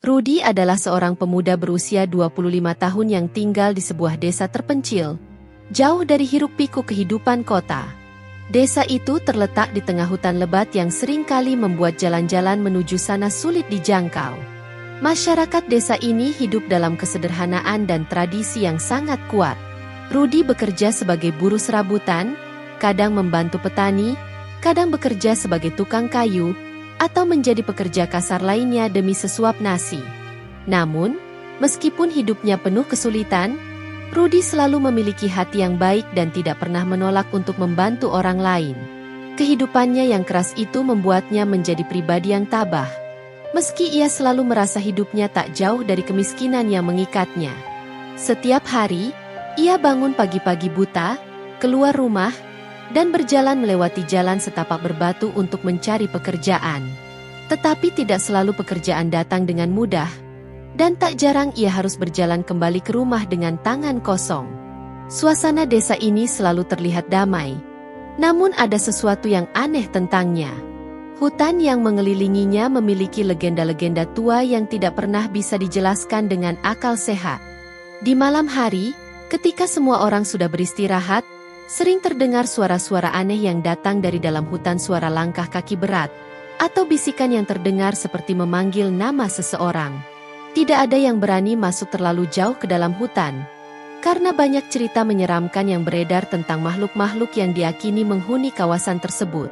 Rudy adalah seorang pemuda berusia 25 tahun yang tinggal di sebuah desa terpencil, jauh dari hiruk-pikuk kehidupan kota. Desa itu terletak di tengah hutan lebat yang seringkali membuat jalan-jalan menuju sana sulit dijangkau. Masyarakat desa ini hidup dalam kesederhanaan dan tradisi yang sangat kuat. Rudy bekerja sebagai buruh serabutan, kadang membantu petani, kadang bekerja sebagai tukang kayu, atau menjadi pekerja kasar lainnya demi sesuap nasi. Namun, meskipun hidupnya penuh kesulitan, Rudy selalu memiliki hati yang baik dan tidak pernah menolak untuk membantu orang lain. Kehidupannya yang keras itu membuatnya menjadi pribadi yang tabah. Meski ia selalu merasa hidupnya tak jauh dari kemiskinan yang mengikatnya. Setiap hari, ia bangun pagi-pagi buta, keluar rumah, dan berjalan melewati jalan setapak berbatu untuk mencari pekerjaan. Tetapi tidak selalu pekerjaan datang dengan mudah, dan tak jarang ia harus berjalan kembali ke rumah dengan tangan kosong. Suasana desa ini selalu terlihat damai, namun ada sesuatu yang aneh tentangnya. Hutan yang mengelilinginya memiliki legenda-legenda tua yang tidak pernah bisa dijelaskan dengan akal sehat. Di malam hari, ketika semua orang sudah beristirahat, sering terdengar suara-suara aneh yang datang dari dalam hutan, suara langkah kaki berat, atau bisikan yang terdengar seperti memanggil nama seseorang. Tidak ada yang berani masuk terlalu jauh ke dalam hutan, karena banyak cerita menyeramkan yang beredar tentang makhluk-makhluk yang diyakini menghuni kawasan tersebut.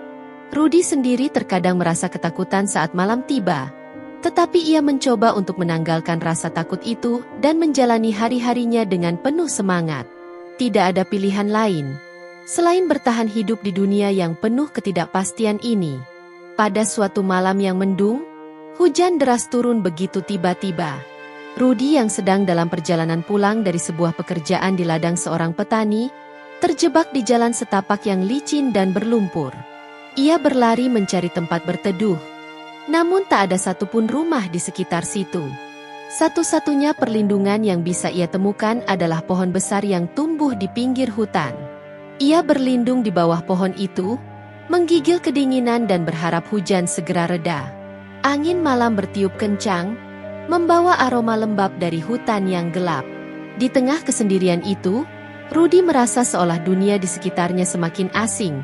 Rudy sendiri terkadang merasa ketakutan saat malam tiba, tetapi ia mencoba untuk menanggalkan rasa takut itu dan menjalani hari-harinya dengan penuh semangat. Tidak ada pilihan lain selain bertahan hidup di dunia yang penuh ketidakpastian ini. Pada suatu malam yang mendung, hujan deras turun begitu tiba-tiba. Rudy yang sedang dalam perjalanan pulang dari sebuah pekerjaan di ladang seorang petani, terjebak di jalan setapak yang licin dan berlumpur. Ia berlari mencari tempat berteduh, namun tak ada satupun rumah di sekitar situ. Satu-satunya perlindungan yang bisa ia temukan adalah pohon besar yang tumbuh di pinggir hutan. Ia berlindung di bawah pohon itu, menggigil kedinginan dan berharap hujan segera reda. Angin malam bertiup kencang, membawa aroma lembab dari hutan yang gelap. Di tengah kesendirian itu, Rudy merasa seolah dunia di sekitarnya semakin asing,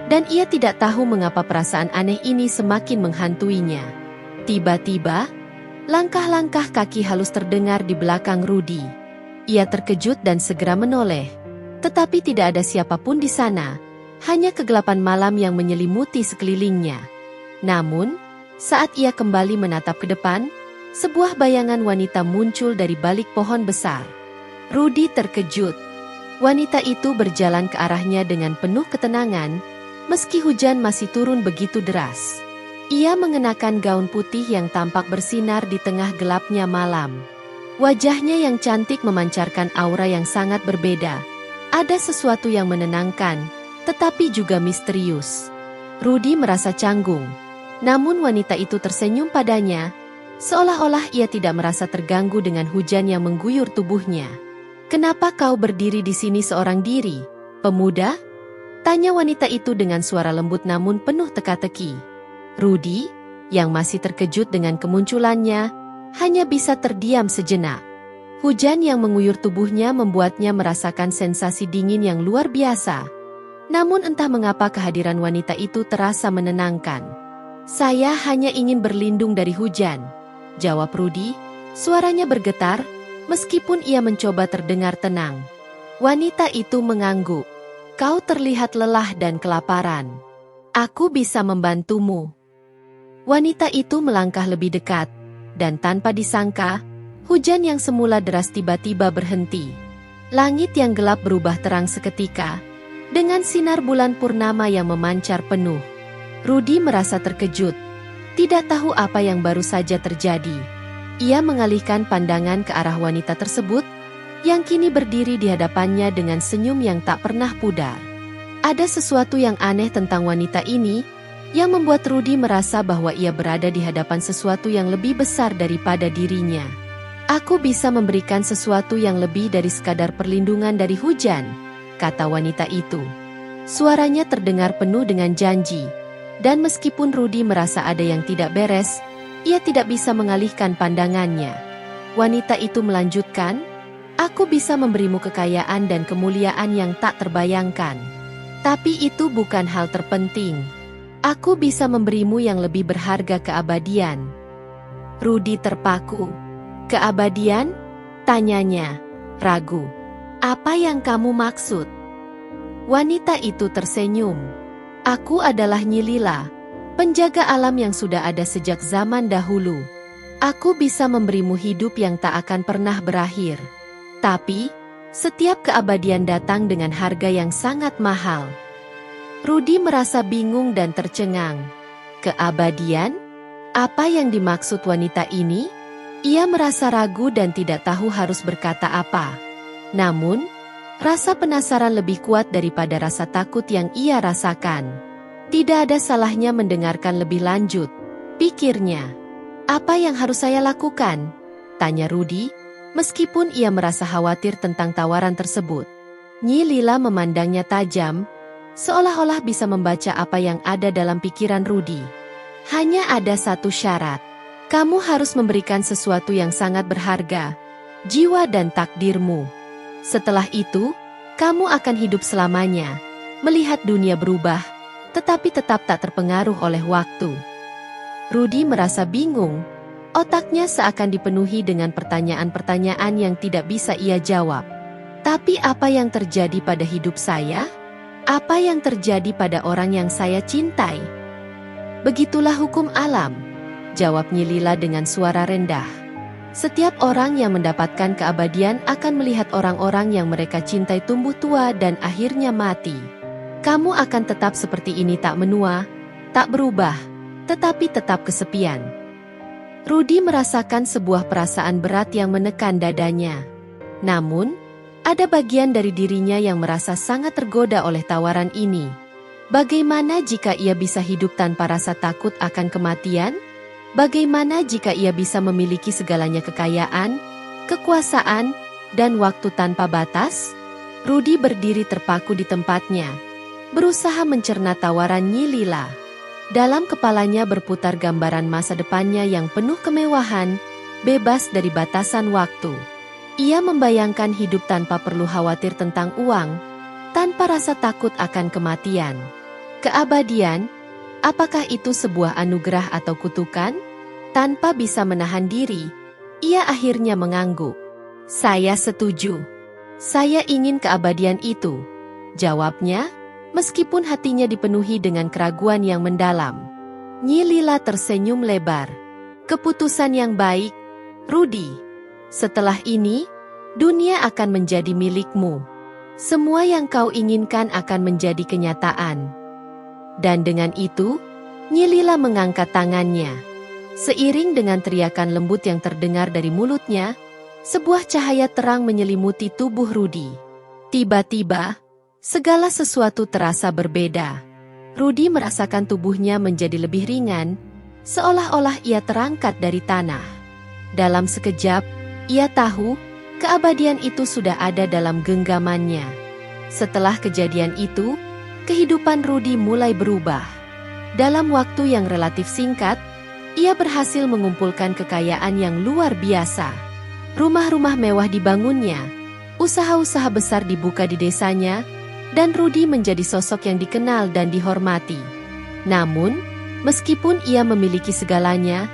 dan ia tidak tahu mengapa perasaan aneh ini semakin menghantuinya. Tiba-tiba, langkah-langkah kaki halus terdengar di belakang Rudy. Ia terkejut dan segera menoleh, tetapi tidak ada siapapun di sana, hanya kegelapan malam yang menyelimuti sekelilingnya. Namun, saat ia kembali menatap ke depan, sebuah bayangan wanita muncul dari balik pohon besar. Rudy terkejut. Wanita itu berjalan ke arahnya dengan penuh ketenangan, meski hujan masih turun begitu deras. Ia mengenakan gaun putih yang tampak bersinar di tengah gelapnya malam. Wajahnya yang cantik memancarkan aura yang sangat berbeda. Ada sesuatu yang menenangkan, tetapi juga misterius. Rudy merasa canggung, namun wanita itu tersenyum padanya, seolah-olah ia tidak merasa terganggu dengan hujan yang mengguyur tubuhnya. "Kenapa kau berdiri di sini seorang diri, pemuda?" tanya wanita itu dengan suara lembut namun penuh teka-teki. Rudy, yang masih terkejut dengan kemunculannya, hanya bisa terdiam sejenak. Hujan yang menguyur tubuhnya membuatnya merasakan sensasi dingin yang luar biasa. Namun entah mengapa kehadiran wanita itu terasa menenangkan. "Saya hanya ingin berlindung dari hujan," jawab Rudy. Suaranya bergetar, meskipun ia mencoba terdengar tenang. Wanita itu mengangguk. "Kau terlihat lelah dan kelaparan. Aku bisa membantumu." Wanita itu melangkah lebih dekat, dan tanpa disangka, hujan yang semula deras tiba-tiba berhenti. Langit yang gelap berubah terang seketika, dengan sinar bulan purnama yang memancar penuh. Rudy merasa terkejut, tidak tahu apa yang baru saja terjadi. Ia mengalihkan pandangan ke arah wanita tersebut, yang kini berdiri di hadapannya dengan senyum yang tak pernah pudar. Ada sesuatu yang aneh tentang wanita ini, yang membuat Rudy merasa bahwa ia berada di hadapan sesuatu yang lebih besar daripada dirinya. "Aku bisa memberikan sesuatu yang lebih dari sekadar perlindungan dari hujan," kata wanita itu. Suaranya terdengar penuh dengan janji, dan meskipun Rudy merasa ada yang tidak beres, Ia tidak bisa mengalihkan pandangannya. Wanita itu melanjutkan, "Aku bisa memberimu kekayaan dan kemuliaan yang tak terbayangkan. Tapi itu bukan hal terpenting. Aku bisa memberimu yang lebih berharga, keabadian." Rudy terpaku. "Keabadian?" tanyanya, ragu. "Apa yang kamu maksud?" Wanita itu tersenyum. "Aku adalah Nyi Lila, penjaga alam yang sudah ada sejak zaman dahulu. Aku bisa memberimu hidup yang tak akan pernah berakhir. Tapi, setiap keabadian datang dengan harga yang sangat mahal." Rudy merasa bingung dan tercengang. Keabadian? Apa yang dimaksud wanita ini? Ia merasa ragu dan tidak tahu harus berkata apa. Namun, rasa penasaran lebih kuat daripada rasa takut yang ia rasakan. Tidak ada salahnya mendengarkan lebih lanjut, pikirnya. "Apa yang harus saya lakukan?" tanya Rudy, meskipun ia merasa khawatir tentang tawaran tersebut. Nyi Lila memandangnya tajam, seolah-olah bisa membaca apa yang ada dalam pikiran Rudy. "Hanya ada satu syarat. Kamu harus memberikan sesuatu yang sangat berharga, jiwa dan takdirmu. Setelah itu, kamu akan hidup selamanya, melihat dunia berubah, tetapi tetap tak terpengaruh oleh waktu." Rudy merasa bingung. Otaknya seakan dipenuhi dengan pertanyaan-pertanyaan yang tidak bisa ia jawab. "Tapi apa yang terjadi pada hidup saya? Apa yang terjadi pada orang yang saya cintai?" "Begitulah hukum alam," jawab Nyi Lila dengan suara rendah. "Setiap orang yang mendapatkan keabadian akan melihat orang-orang yang mereka cintai tumbuh tua dan akhirnya mati. Kamu akan tetap seperti ini, tak menua, tak berubah, tetapi tetap kesepian." Rudy merasakan sebuah perasaan berat yang menekan dadanya. Namun, ada bagian dari dirinya yang merasa sangat tergoda oleh tawaran ini. Bagaimana jika ia bisa hidup tanpa rasa takut akan kematian? Bagaimana jika ia bisa memiliki segalanya, kekayaan, kekuasaan, dan waktu tanpa batas? Rudy berdiri terpaku di tempatnya, berusaha mencerna tawaran Nyi Lila. Dalam kepalanya berputar gambaran masa depannya yang penuh kemewahan, bebas dari batasan waktu. Ia membayangkan hidup tanpa perlu khawatir tentang uang, tanpa rasa takut akan kematian. Keabadian, apakah itu sebuah anugerah atau kutukan? Tanpa bisa menahan diri, ia akhirnya mengangguk. "Saya setuju. Saya ingin keabadian itu," jawabnya, meskipun hatinya dipenuhi dengan keraguan yang mendalam. Nyi Lila tersenyum lebar. "Keputusan yang baik, Rudy. Setelah ini, dunia akan menjadi milikmu. Semua yang kau inginkan akan menjadi kenyataan." Dan dengan itu, Nyi Lila mengangkat tangannya. Seiring dengan teriakan lembut yang terdengar dari mulutnya, sebuah cahaya terang menyelimuti tubuh Rudy. Tiba-tiba, segala sesuatu terasa berbeda. Rudy merasakan tubuhnya menjadi lebih ringan, seolah-olah ia terangkat dari tanah. Dalam sekejap, ia tahu keabadian itu sudah ada dalam genggamannya. Setelah kejadian itu, kehidupan Rudy mulai berubah. Dalam waktu yang relatif singkat, ia berhasil mengumpulkan kekayaan yang luar biasa. Rumah-rumah mewah dibangunnya, usaha-usaha besar dibuka di desanya, dan Rudy menjadi sosok yang dikenal dan dihormati. Namun, meskipun ia memiliki segalanya,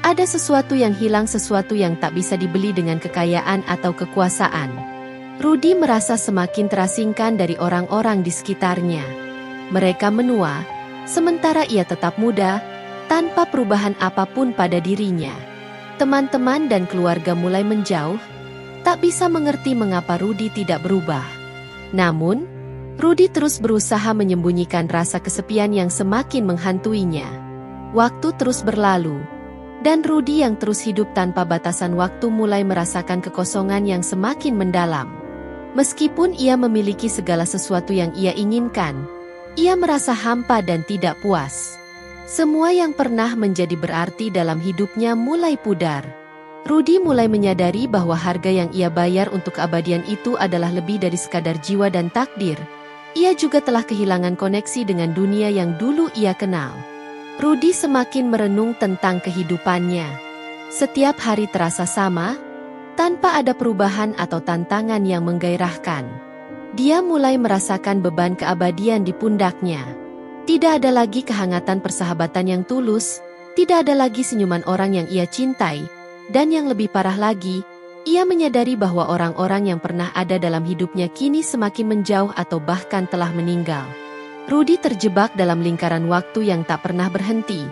ada sesuatu yang hilang, sesuatu yang tak bisa dibeli dengan kekayaan atau kekuasaan. Rudy merasa semakin terasingkan dari orang-orang di sekitarnya. Mereka menua, sementara ia tetap muda, tanpa perubahan apapun pada dirinya. Teman-teman dan keluarga mulai menjauh, tak bisa mengerti mengapa Rudy tidak berubah. Namun, Rudy terus berusaha menyembunyikan rasa kesepian yang semakin menghantuinya. Waktu terus berlalu, dan Rudy yang terus hidup tanpa batasan waktu mulai merasakan kekosongan yang semakin mendalam. Meskipun ia memiliki segala sesuatu yang ia inginkan, ia merasa hampa dan tidak puas. Semua yang pernah menjadi berarti dalam hidupnya mulai pudar. Rudy mulai menyadari bahwa harga yang ia bayar untuk keabadian itu adalah lebih dari sekadar jiwa dan takdir. Ia juga telah kehilangan koneksi dengan dunia yang dulu ia kenal. Rudy semakin merenung tentang kehidupannya. Setiap hari terasa sama, tanpa ada perubahan atau tantangan yang menggairahkan. Dia mulai merasakan beban keabadian di pundaknya. Tidak ada lagi kehangatan persahabatan yang tulus, tidak ada lagi senyuman orang yang ia cintai, dan yang lebih parah lagi, ia menyadari bahwa orang-orang yang pernah ada dalam hidupnya kini semakin menjauh atau bahkan telah meninggal. Rudy terjebak dalam lingkaran waktu yang tak pernah berhenti.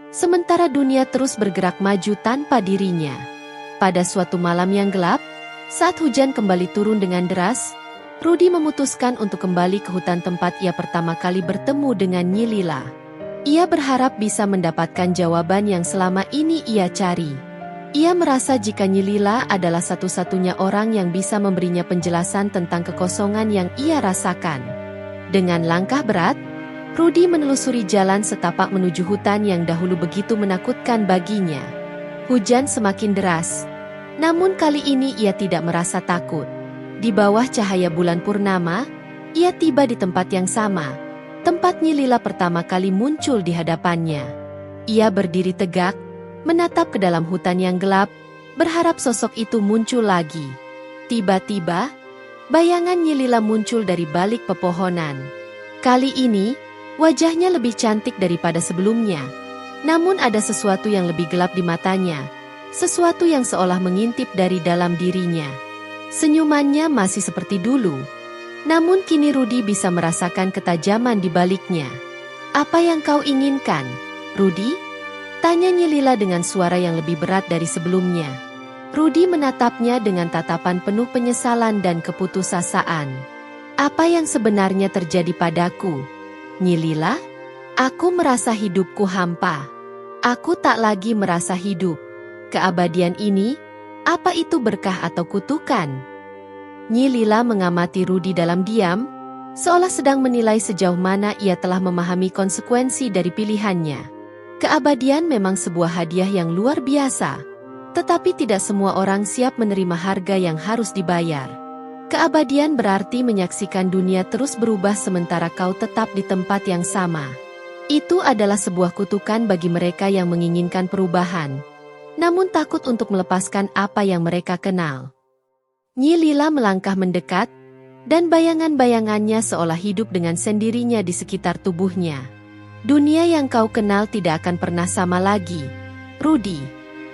Sementara dunia terus bergerak maju tanpa dirinya. Pada suatu malam yang gelap, saat hujan kembali turun dengan deras, Rudy memutuskan untuk kembali ke hutan tempat ia pertama kali bertemu dengan Nyi Lila. Ia berharap bisa mendapatkan jawaban yang selama ini ia cari. Ia merasa jika Nyi Lila adalah satu-satunya orang yang bisa memberinya penjelasan tentang kekosongan yang ia rasakan. Dengan langkah berat, Rudy menelusuri jalan setapak menuju hutan yang dahulu begitu menakutkan baginya. Hujan semakin deras, namun kali ini ia tidak merasa takut. Di bawah cahaya bulan purnama, ia tiba di tempat yang sama, tempat Nyi Lila pertama kali muncul di hadapannya. Ia berdiri tegak, menatap ke dalam hutan yang gelap, berharap sosok itu muncul lagi. Tiba-tiba, bayangan Nyi Lila muncul dari balik pepohonan. Kali ini, wajahnya lebih cantik daripada sebelumnya. Namun ada sesuatu yang lebih gelap di matanya, sesuatu yang seolah mengintip dari dalam dirinya. Senyumannya masih seperti dulu, namun kini Rudy bisa merasakan ketajaman di baliknya. "Apa yang kau inginkan, Rudy?" tanya Nyi Lila dengan suara yang lebih berat dari sebelumnya. Rudy menatapnya dengan tatapan penuh penyesalan dan keputusasaan. "Apa yang sebenarnya terjadi padaku, Nyi Lila? Aku merasa hidupku hampa. Aku tak lagi merasa hidup. Keabadian ini, apa itu berkah atau kutukan?" Nyi Lila mengamati Rudy dalam diam, seolah sedang menilai sejauh mana ia telah memahami konsekuensi dari pilihannya. Keabadian memang sebuah hadiah yang luar biasa, tetapi tidak semua orang siap menerima harga yang harus dibayar. Keabadian berarti menyaksikan dunia terus berubah sementara kau tetap di tempat yang sama. Itu adalah sebuah kutukan bagi mereka yang menginginkan perubahan, namun takut untuk melepaskan apa yang mereka kenal. Nyi Lila melangkah mendekat, dan bayangan-bayangannya seolah hidup dengan sendirinya di sekitar tubuhnya. "Dunia yang kau kenal tidak akan pernah sama lagi, Rudy.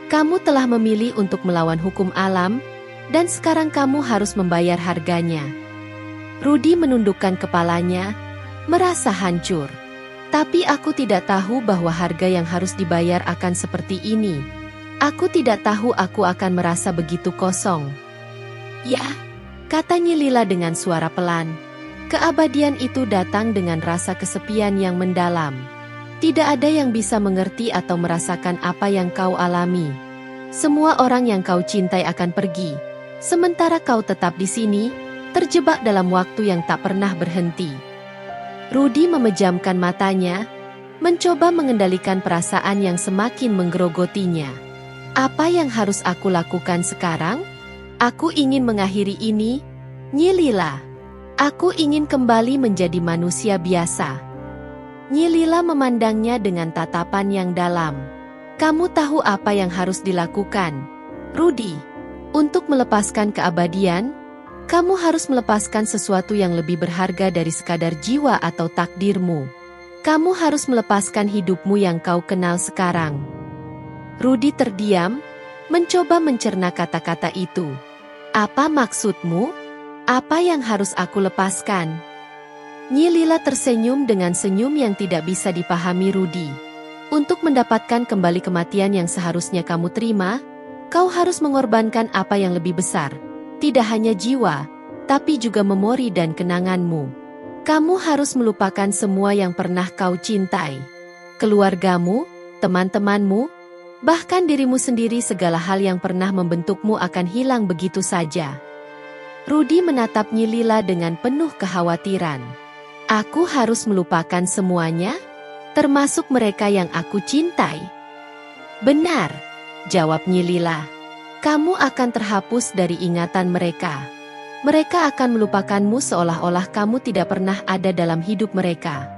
Kamu telah memilih untuk melawan hukum alam, dan sekarang kamu harus membayar harganya." Rudy menundukkan kepalanya, merasa hancur. "Tapi aku tidak tahu bahwa harga yang harus dibayar akan seperti ini. Aku tidak tahu aku akan merasa begitu kosong." "Ya," kata Nyi Lila dengan suara pelan. "Keabadian itu datang dengan rasa kesepian yang mendalam. Tidak ada yang bisa mengerti atau merasakan apa yang kau alami. Semua orang yang kau cintai akan pergi, sementara kau tetap di sini, terjebak dalam waktu yang tak pernah berhenti." Rudy memejamkan matanya, mencoba mengendalikan perasaan yang semakin menggerogotinya. "Apa yang harus aku lakukan sekarang? Aku ingin mengakhiri ini, Nyi Lila. Aku ingin kembali menjadi manusia biasa." Nyi Lila memandangnya dengan tatapan yang dalam. "Kamu tahu apa yang harus dilakukan, Rudy. Untuk melepaskan keabadian, kamu harus melepaskan sesuatu yang lebih berharga dari sekadar jiwa atau takdirmu. Kamu harus melepaskan hidupmu yang kau kenal sekarang." Rudy terdiam, mencoba mencerna kata-kata itu. "Apa maksudmu? Apa yang harus aku lepaskan?" Nyi Lila tersenyum dengan senyum yang tidak bisa dipahami Rudy. "Untuk mendapatkan kembali kematian yang seharusnya kamu terima, kau harus mengorbankan apa yang lebih besar. Tidak hanya jiwa, tapi juga memori dan kenanganmu. Kamu harus melupakan semua yang pernah kau cintai. Keluargamu, teman-temanmu, bahkan dirimu sendiri. Segala hal yang pernah membentukmu akan hilang begitu saja." Rudy menatap Nyi Lila dengan penuh kekhawatiran. "Aku harus melupakan semuanya, termasuk mereka yang aku cintai?" "Benar," jawab Nyi Lila. "Kamu akan terhapus dari ingatan mereka. Mereka akan melupakanmu seolah-olah kamu tidak pernah ada dalam hidup mereka."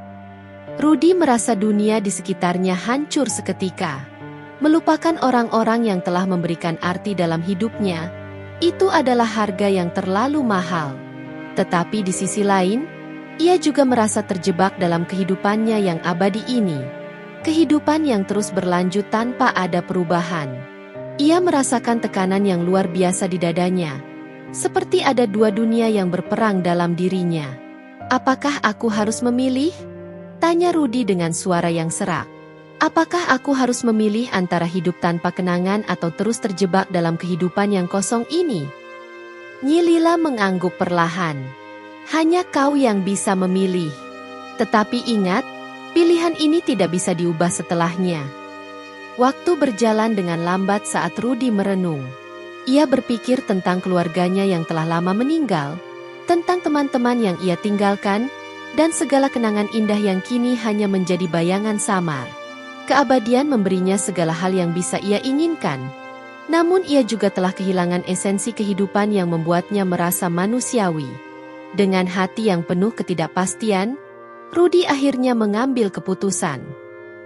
Rudy merasa dunia di sekitarnya hancur seketika. Melupakan orang-orang yang telah memberikan arti dalam hidupnya, itu adalah harga yang terlalu mahal. Tetapi di sisi lain, ia juga merasa terjebak dalam kehidupannya yang abadi ini. Kehidupan yang terus berlanjut tanpa ada perubahan. Ia merasakan tekanan yang luar biasa di dadanya. Seperti ada dua dunia yang berperang dalam dirinya. Apakah aku harus memilih? Tanya Rudy dengan suara yang serak. Apakah aku harus memilih antara hidup tanpa kenangan atau terus terjebak dalam kehidupan yang kosong ini? Nyi Lila mengangguk perlahan. Hanya kau yang bisa memilih. Tetapi ingat, pilihan ini tidak bisa diubah setelahnya. Waktu berjalan dengan lambat saat Rudy merenung. Ia berpikir tentang keluarganya yang telah lama meninggal, tentang teman-teman yang ia tinggalkan, dan segala kenangan indah yang kini hanya menjadi bayangan samar. Keabadian memberinya segala hal yang bisa ia inginkan. Namun ia juga telah kehilangan esensi kehidupan yang membuatnya merasa manusiawi. Dengan hati yang penuh ketidakpastian, Rudy akhirnya mengambil keputusan.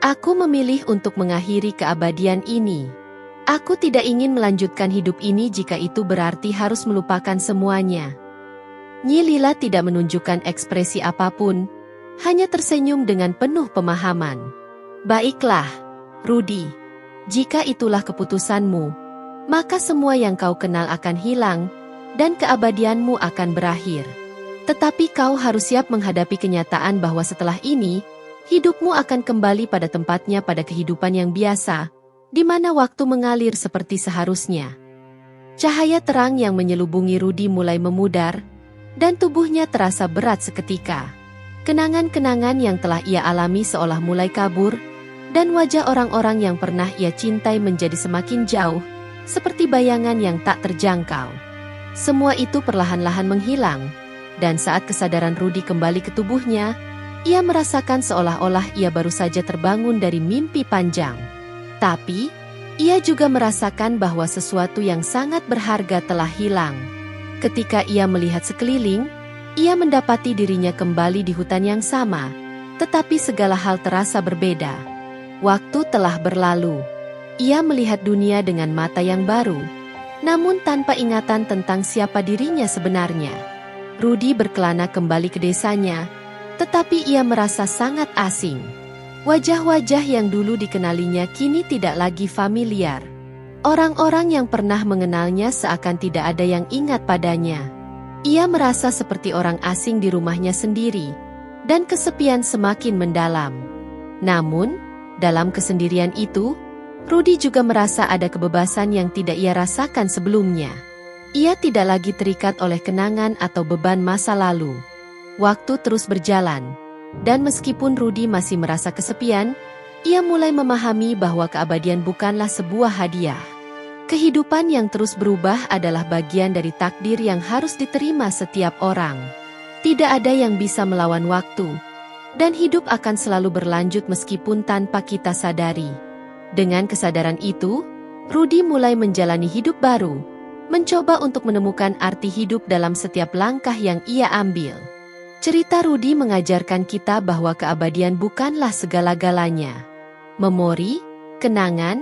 Aku memilih untuk mengakhiri keabadian ini. Aku tidak ingin melanjutkan hidup ini jika itu berarti harus melupakan semuanya. Nyi Lila tidak menunjukkan ekspresi apapun, hanya tersenyum dengan penuh pemahaman. Baiklah, Rudy. Jika itulah keputusanmu, maka semua yang kau kenal akan hilang, dan keabadianmu akan berakhir. Tetapi kau harus siap menghadapi kenyataan bahwa setelah ini, hidupmu akan kembali pada tempatnya pada kehidupan yang biasa, di mana waktu mengalir seperti seharusnya. Cahaya terang yang menyelubungi Rudy mulai memudar, dan tubuhnya terasa berat seketika. Kenangan-kenangan yang telah ia alami seolah mulai kabur, dan wajah orang-orang yang pernah ia cintai menjadi semakin jauh, seperti bayangan yang tak terjangkau. Semua itu perlahan-lahan menghilang, dan saat kesadaran Rudy kembali ke tubuhnya, ia merasakan seolah-olah ia baru saja terbangun dari mimpi panjang. Tapi, ia juga merasakan bahwa sesuatu yang sangat berharga telah hilang. Ketika ia melihat sekeliling, ia mendapati dirinya kembali di hutan yang sama, tetapi segala hal terasa berbeda. Waktu telah berlalu. Ia melihat dunia dengan mata yang baru, namun tanpa ingatan tentang siapa dirinya sebenarnya. Rudy berkelana kembali ke desanya, tetapi ia merasa sangat asing. Wajah-wajah yang dulu dikenalinya kini tidak lagi familiar. Orang-orang yang pernah mengenalnya seakan tidak ada yang ingat padanya. Ia merasa seperti orang asing di rumahnya sendiri, dan kesepian semakin mendalam. Namun, dalam kesendirian itu, Rudy juga merasa ada kebebasan yang tidak ia rasakan sebelumnya. Ia tidak lagi terikat oleh kenangan atau beban masa lalu. Waktu terus berjalan, dan meskipun Rudy masih merasa kesepian, ia mulai memahami bahwa keabadian bukanlah sebuah hadiah. Kehidupan yang terus berubah adalah bagian dari takdir yang harus diterima setiap orang. Tidak ada yang bisa melawan waktu, dan hidup akan selalu berlanjut meskipun tanpa kita sadari. Dengan kesadaran itu, Rudy mulai menjalani hidup baru, mencoba untuk menemukan arti hidup dalam setiap langkah yang ia ambil. Cerita Rudy mengajarkan kita bahwa keabadian bukanlah segala-galanya. Memori, kenangan,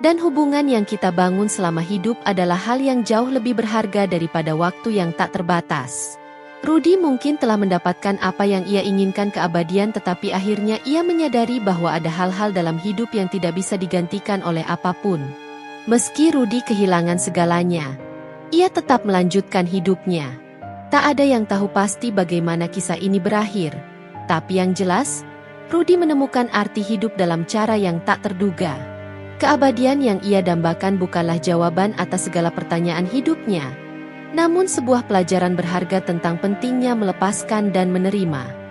dan hubungan yang kita bangun selama hidup adalah hal yang jauh lebih berharga daripada waktu yang tak terbatas. Rudy mungkin telah mendapatkan apa yang ia inginkan keabadian, tetapi akhirnya ia menyadari bahwa ada hal-hal dalam hidup yang tidak bisa digantikan oleh apapun. Meski Rudy kehilangan segalanya, ia tetap melanjutkan hidupnya. Tak ada yang tahu pasti bagaimana kisah ini berakhir, tapi yang jelas, Rudy menemukan arti hidup dalam cara yang tak terduga. Keabadian yang ia dambakan bukanlah jawaban atas segala pertanyaan hidupnya, namun sebuah pelajaran berharga tentang pentingnya melepaskan dan menerima.